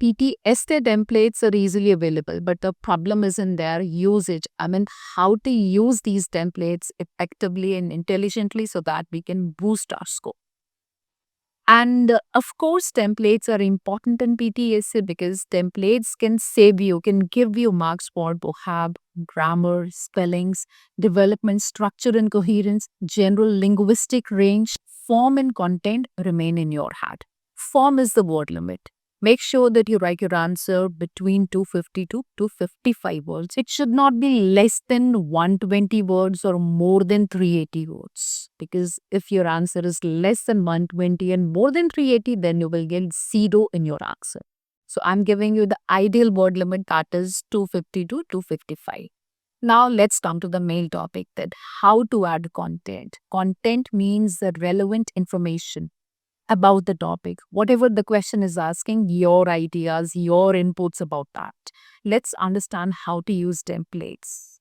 PT essay templates are easily available, but the problem is in their usage. I mean, how to use these templates effectively and intelligently so that we can boost our score. And of course, templates are important in PTSD because templates can save you, can give you marks for vocab, grammar, spellings, development, structure and coherence, general linguistic range, form and content remain in your head. Form is the word limit. Make sure that you write your answer between 250 to 255 words. It should not be less than 120 words or more than 380 words. Because if your answer is less than 120 and more than 380, then you will get zero in your answer. So I'm giving you the ideal word limit, that is 250 to 255. Now let's come to the main topic, that how to add content. Content means the relevant information about the topic. Whatever the question is asking, your ideas, your inputs about that. Let's understand how to use templates.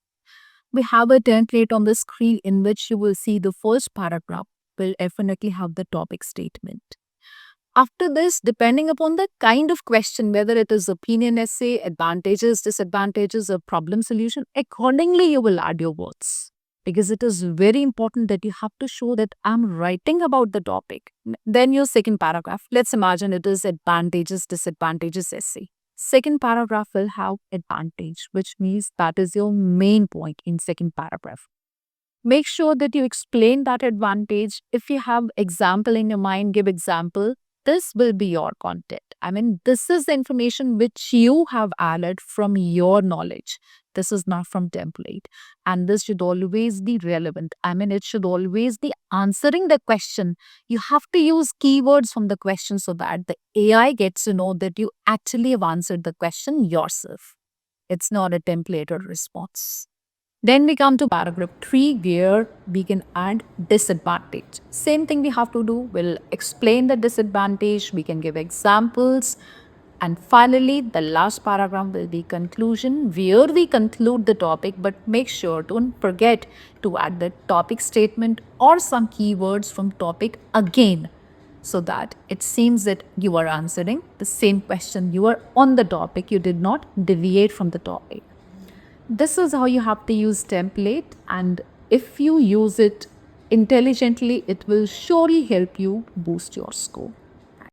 We have a template on the screen in which you will see the first paragraph will definitely have the topic statement. After this, depending upon the kind of question, whether it is opinion essay, advantages, disadvantages, or problem solution, accordingly you will add your words. Because it is very important that you have to show that I'm writing about the topic. Then your second paragraph, let's imagine it is advantages, disadvantages essay. Second paragraph will have advantage, which means that is your main point in second paragraph. Make sure that you explain that advantage. If you have example in your mind, give example. This will be your content. I mean, this is the information which you have added from your knowledge. This is not from template. And this should always be relevant. I mean, it should always be answering the question. You have to use keywords from the question so that the AI gets to know that you actually have answered the question yourself. It's not a template or response. Then we come to paragraph 3 where we can add disadvantage. Same thing we have to do. We'll explain the disadvantage. We can give examples. And finally, the last paragraph will be conclusion where we conclude the topic, but make sure don't forget to add the topic statement or some keywords from topic again so that it seems that you are answering the same question. You are on the topic. You did not deviate from the topic. This is how you have to use template, and if you use it intelligently, it will surely help you boost your score.